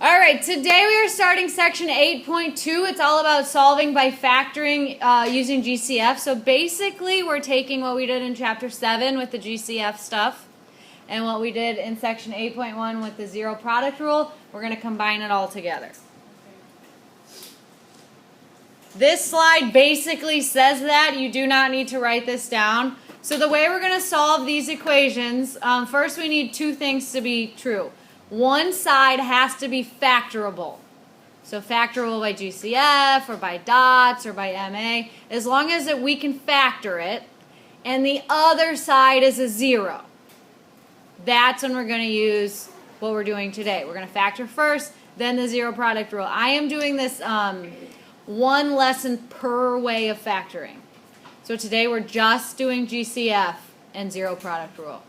All right, today we are starting section 8.2. It's all about solving by factoring using GCF. So basically, we're taking what we did in chapter 7 with the GCF stuff and what we did in section 8.1 with the zero product rule. We're going to combine it all together. This slide basically says that. You do not need to write this down. So the way we're going to solve these equations, first we need two things to be true. One side has to be factorable. So factorable by GCF or by dots or by MA, as long as we can factor it. And the other side is a zero. That's when we're going to use what we're doing today. We're going to factor first, then the zero product rule. I am doing this one lesson per way of factoring. So today we're just doing GCF and zero product rule.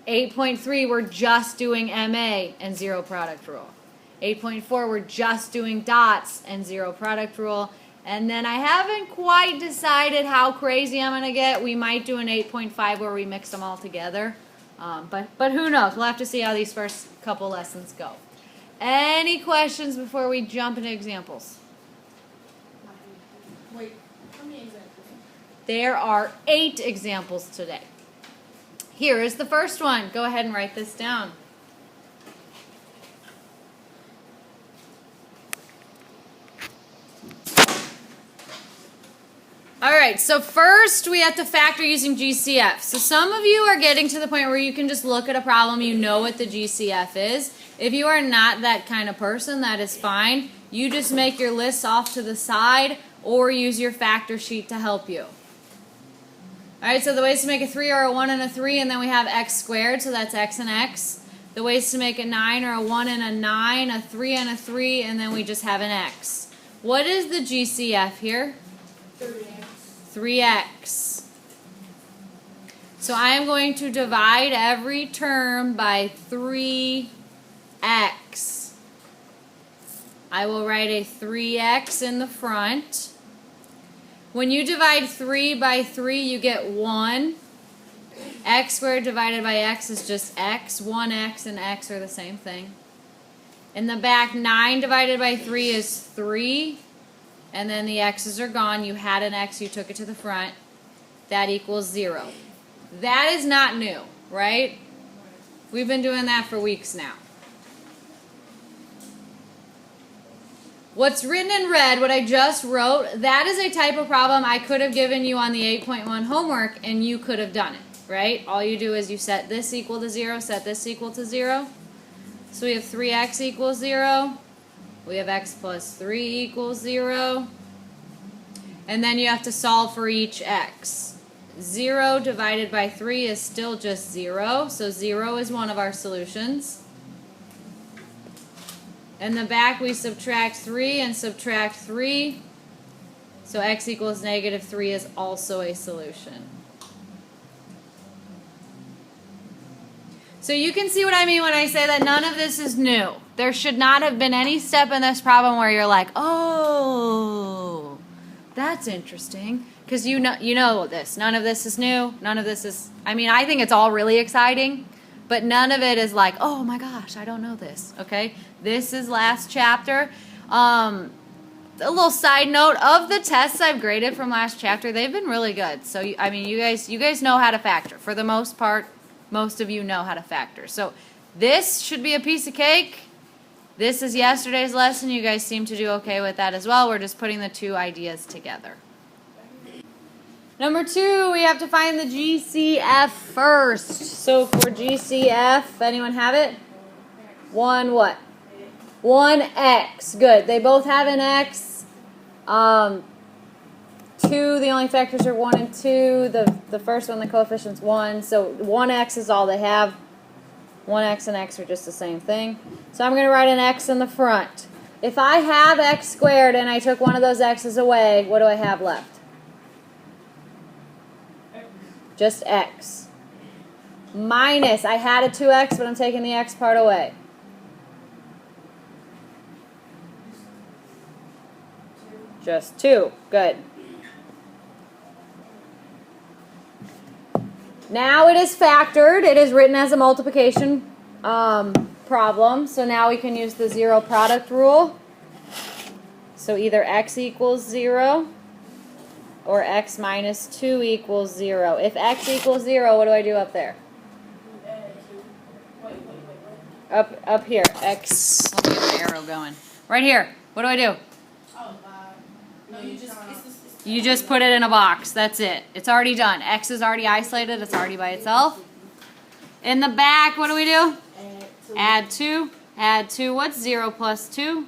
8.3, we're just doing MA and zero product rule. 8.4, we're just doing dots and zero product rule. And then I haven't quite decided how crazy I'm going to get. We might do an 8.5 where we mix them all together. But who knows? We'll have to see how these first couple lessons go. Any questions before we jump into examples? Wait, how many examples? There are 8 examples today. Here is the first one. Go ahead and write this down. All right, so first we have to factor using GCF. So some of you are getting to the point where you can just look at a problem, you know what the GCF is. If you are not that kind of person, that is fine. You just make your lists off to the side or use your factor sheet to help you. All right, so the ways to make a 3 are a 1 and a 3, and then we have x squared, so that's x and x. The ways to make a 9 are a 1 and a 9, a 3 and a 3, and then we just have an x. What is the GCF here? 3x. So I am going to divide every term by 3x. I will write a 3x in the front. When you divide 3 by 3, you get 1. X squared divided by x is just x. 1x and x are the same thing. In the back, 9 divided by 3 is 3. And then the x's are gone. You had an x, you took it to the front. That equals 0. That is not new, right? We've been doing that for weeks now. What's written in red, what I just wrote, that is a type of problem I could have given you on the 8.1 homework and you could have done it, right? All you do is you set this equal to 0, set this equal to 0. So we have 3x equals 0. We have x plus 3 equals 0. And then you have to solve for each x. 0 divided by 3 is still just 0, so 0 is one of our solutions. In the back, we subtract 3 and subtract 3. So x equals negative 3 is also a solution. So you can see what I mean when I say that none of this is new. There should not have been any step in this problem where you're like, oh, that's interesting. Because you know this. None of this is new. None of this is, I mean, I think it's all really exciting. But none of it is like, oh my gosh, I don't know this, okay? This is last chapter. A little side note, of the tests I've graded from last chapter, they've been really good. So, I mean, you guys know how to factor. For the most part, most of you know how to factor. So this should be a piece of cake. This is yesterday's lesson. You guys seem to do okay with that as well. We're just putting the two ideas together. Number 2, we have to find the GCF first. So for GCF, anyone have it? 1 what? 1x. Good. They both have an x. 2, the only factors are 1 and 2. The first one, the coefficient's 1. So 1x is all they have. 1x and x are just the same thing. So I'm going to write an x in the front. If I have x squared and I took one of those x's away, what do I have left? Just x. Minus, I had a 2x, but I'm taking the x part away. Just 2. Good. Now it is factored. It is written as a multiplication problem, so now we can use the zero product rule. So either x equals 0 or x minus 2 equals 0. If x equals 0, what do I do up there? Up here, x, let me get my arrow going. Right here, what do I do? No, You just put it in a box, that's it. It's already done. X is already isolated, it's already by itself. In the back, what do we do? Add 2. Add 2, what's 0 plus 2?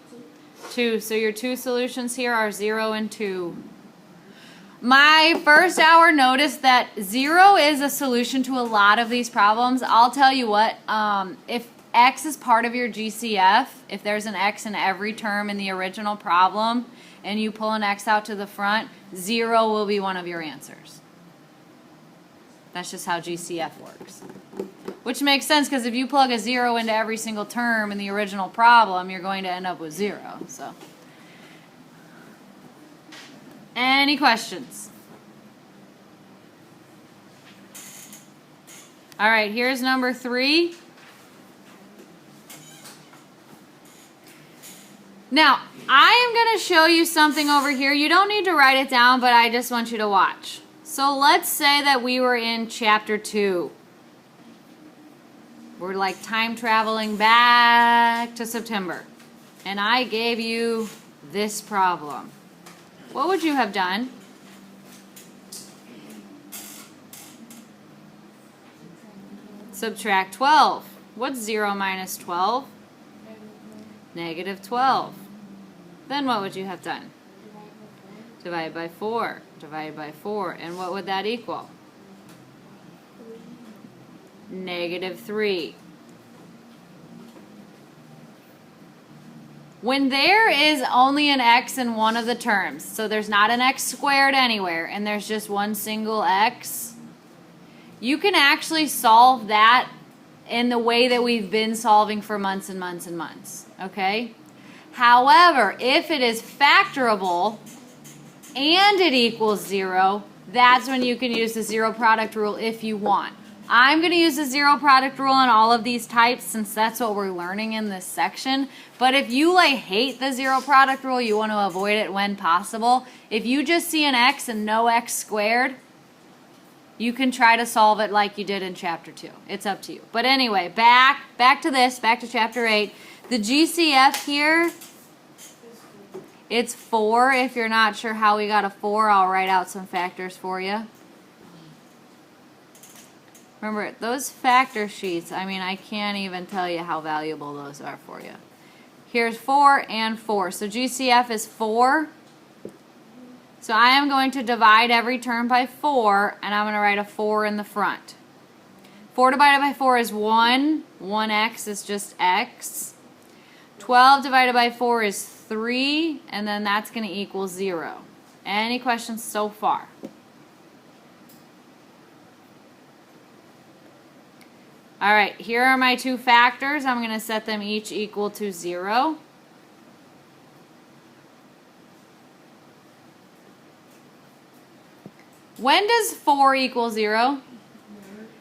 2, so your two solutions here are 0 and 2. My first hour noticed that 0 is a solution to a lot of these problems. I'll tell you what, if x is part of your GCF, if there's an x in every term in the original problem, and you pull an x out to the front, 0 will be one of your answers. That's just how GCF works. Which makes sense, because if you plug a 0 into every single term in the original problem, you're going to end up with 0. So, any questions? All right, here's number 3. Now, I am going to show you something over here. You don't need to write it down, but I just want you to watch. So let's say that we were in chapter 2. We're like time traveling back to September. And I gave you this problem. What would you have done? Subtract 12. What's 0 minus 12? Negative 12. Then what would you have done? Divide by 4. Divide by 4. And what would that equal? Negative 3. When there is only an x in one of the terms, so there's not an x squared anywhere, and there's just one single x, you can actually solve that in the way that we've been solving for months and months and months, okay? However, if it is factorable and it equals 0, that's when you can use the zero product rule if you want. I'm going to use the zero product rule on all of these types since that's what we're learning in this section. But if you hate the zero product rule, you want to avoid it when possible. If you just see an x and no x squared, you can try to solve it like you did in chapter 2. It's up to you. But anyway, back to this, back to chapter 8. The GCF here, it's 4. If you're not sure how we got a 4, I'll write out some factors for you. Remember, those factor sheets, I can't even tell you how valuable those are for you. Here's 4 and 4. So GCF is 4. So I am going to divide every term by 4, and I'm going to write a 4 in the front. 4 divided by 4 is 1. 1x is just x. 12 divided by 4 is 3, and then that's going to equal 0. Any questions so far? All right, here are my two factors. I'm going to set them each equal to 0. When does 4 equal 0?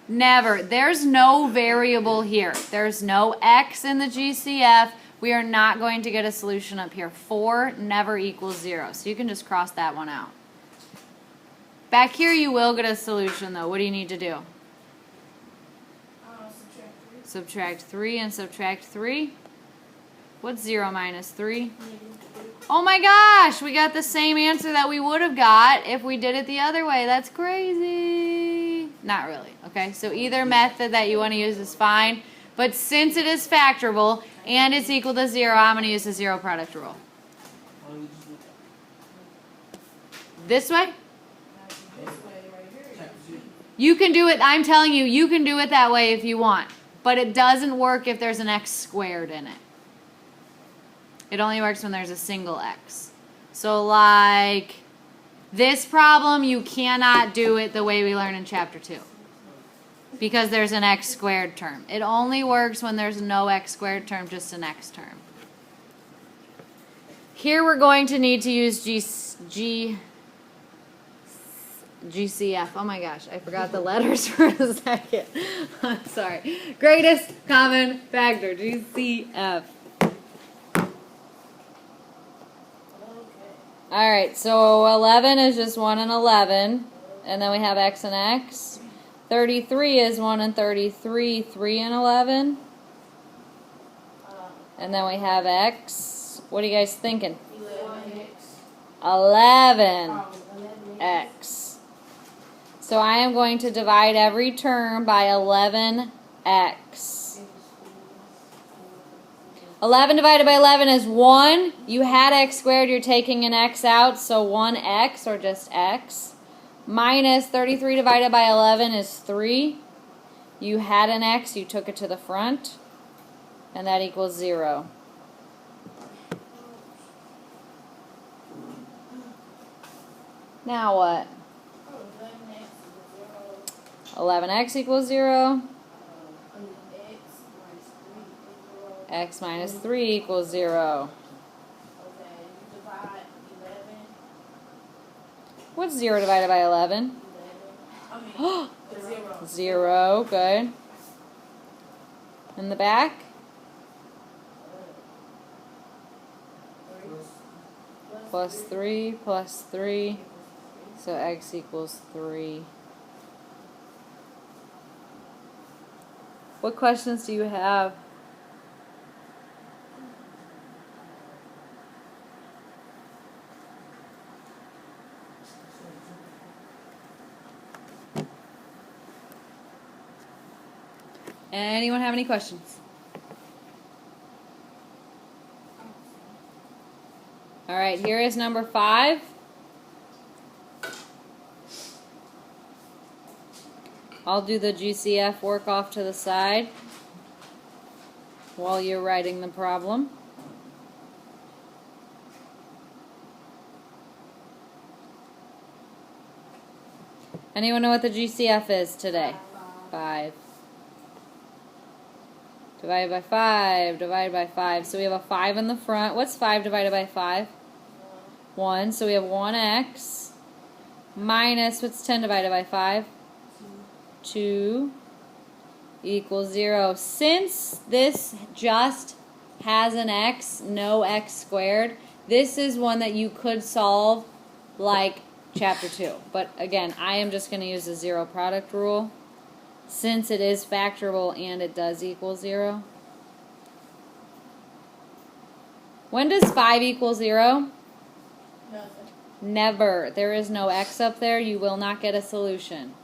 Never. There's no variable here. There's no x in the GCF. We are not going to get a solution up here. 4 never equals 0. So you can just cross that one out. Back here you will get a solution though. What do you need to do? Subtract 3 and subtract 3. What's 0 minus 3? Oh my gosh, we got the same answer that we would have got if we did it the other way. That's crazy. Not really, okay? So either method that you want to use is fine. But since it is factorable and it's equal to 0, I'm going to use the zero product rule. This way? You can do it, I'm telling you, you can do it that way if you want. But it doesn't work if there's an x squared in it. It only works when there's a single x. So like this problem, you cannot do it the way we learned in chapter 2. Because there's an x squared term. It only works when there's no x squared term, just an x term. Here we're going to need to use GCF. Oh my gosh, I forgot the letters for a second. I'm sorry. Greatest common factor, GCF. Okay. Alright, so 11 is just 1 and 11. And then we have x and x. 33 is 1 and 33, 3 and 11. And then we have x. What are you guys thinking? 11x. 11x. So I am going to divide every term by 11x. 11 divided by 11 is 1. You had x squared, you're taking an x out, so 1x, or just x. Minus 33 divided by 11 is 3. You had an x, you took it to the front, and that equals 0. Now what? 11x equals 0. X minus 3 equals 0. Okay, you divide 11. What's 0 divided by 11? 0. 0, good. In the back? Plus 3 plus 3. So x equals 3. What questions do you have? Anyone have any questions? All right, here is number 5. I'll do the GCF work off to the side while you're writing the problem. Anyone know what the GCF is today? 5. Divided by 5, divided by 5. So we have a 5 in the front. What's 5 divided by 5? 1. So we have 1x minus, what's 10 divided by 5? 2 equals 0. Since this just has an x, no x squared, this is one that you could solve like chapter 2. But again, I am just going to use the zero product rule since it is factorable and it does equal 0. When does 5 equal 0? Nothing. Never. There is no x up there. You will not get a solution.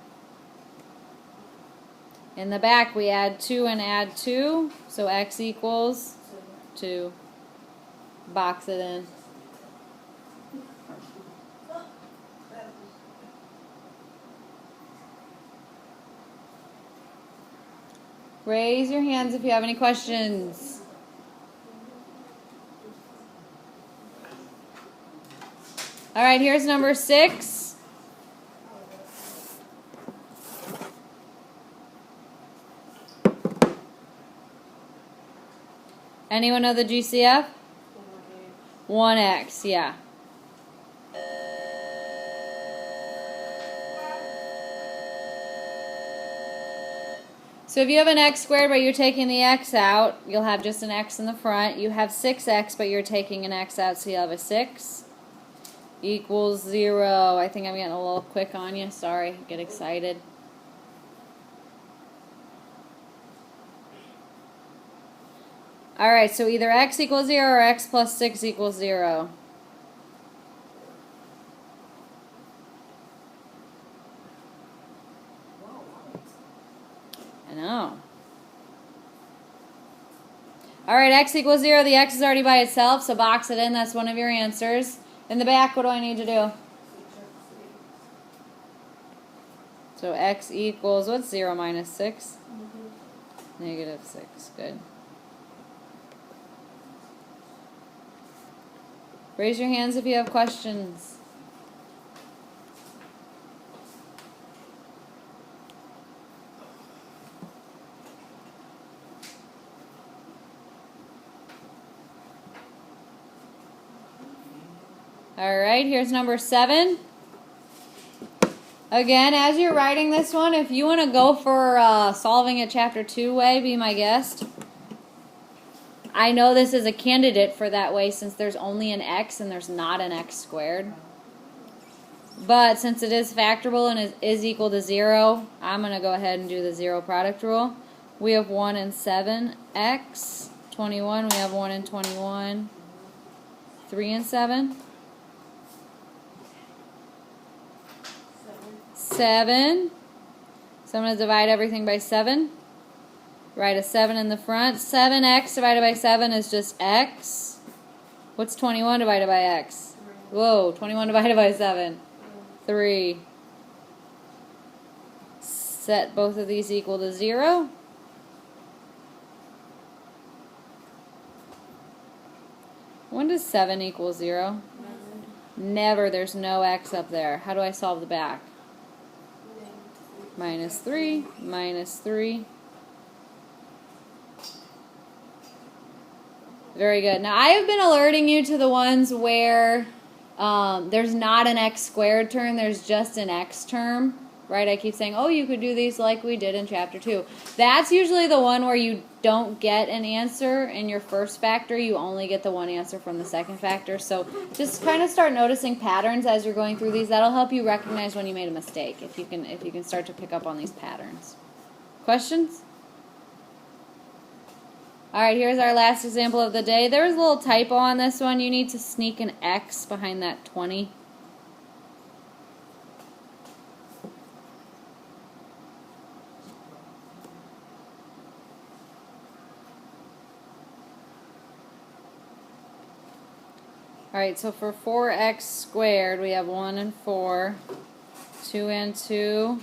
In the back, we add 2 and add 2. So x equals 2. Box it in. Raise your hands if you have any questions. All right, here's number 6. Anyone know the GCF? 1x, yeah. So if you have an x squared but you're taking the x out, you'll have just an x in the front. You have 6x but you're taking an x out, so you'll have a 6. Equals 0. I think I'm getting a little quick on you. Sorry, get excited. Alright, so either x equals 0 or x plus 6 equals 0. I know. Alright, x equals 0. The x is already by itself, so box it in. That's one of your answers. In the back, what do I need to do? So x equals, what's 0 minus 6? Negative 6. Good. Raise your hands if you have questions. All right, here's number 7. Again, as you're writing this one, if you want to go for solving it chapter 2 way, be my guest. I know this is a candidate for that way since there's only an x and there's not an x squared. But since it is factorable and is equal to 0, I'm going to go ahead and do the 0 product rule. We have 1 and 7, x. 21, we have 1 and 21. 3 and 7. 7. So I'm going to divide everything by 7. Write a 7 in the front. 7x divided by 7 is just x. What's 21 divided by x? Whoa, 21 divided by 7. 3. Set both of these equal to 0. When does 7 equal 0? Never. There's no x up there. How do I solve the back? Minus 3, minus 3. Very good. Now, I have been alerting you to the ones where there's not an x squared term, there's just an x term, right? I keep saying, oh, you could do these like we did in chapter 2. That's usually the one where you don't get an answer in your first factor. You only get the one answer from the second factor. So just kind of start noticing patterns as you're going through these. That'll help you recognize when you made a mistake, if you can start to pick up on these patterns. Questions? All right, here's our last example of the day. There was a little typo on this one. You need to sneak an X behind that 20. All right, so for 4x squared, we have 1 and 4, 2 and 2,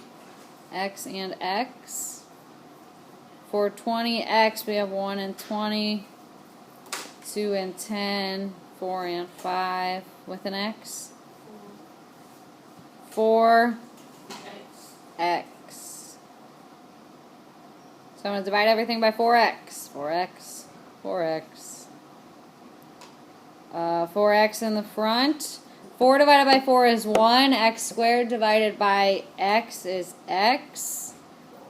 x and x. For 20x, we have 1 and 20, 2 and 10, 4 and 5 with an x. 4x. So I'm going to divide everything by 4x. 4x, 4x. 4x in the front. 4 divided by 4 is 1. X squared divided by x is x.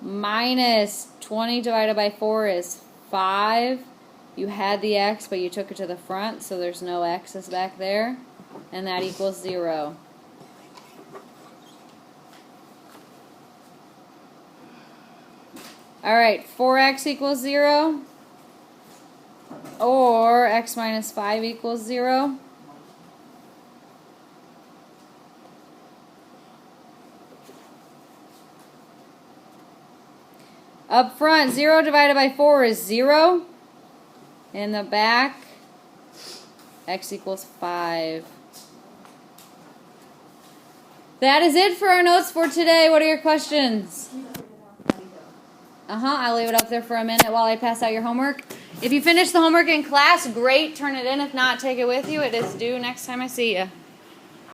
Minus 20 divided by 4 is 5. You had the x, but you took it to the front, so there's no x's back there. And that equals 0. Alright, 4x equals 0. Or x minus 5 equals 0. Up front, 0 divided by 4 is 0. In the back, x equals 5. That is it for our notes for today. What are your questions? I'll leave it up there for a minute while I pass out your homework. If you finish the homework in class, great. Turn it in. If not, take it with you. It is due next time I see you.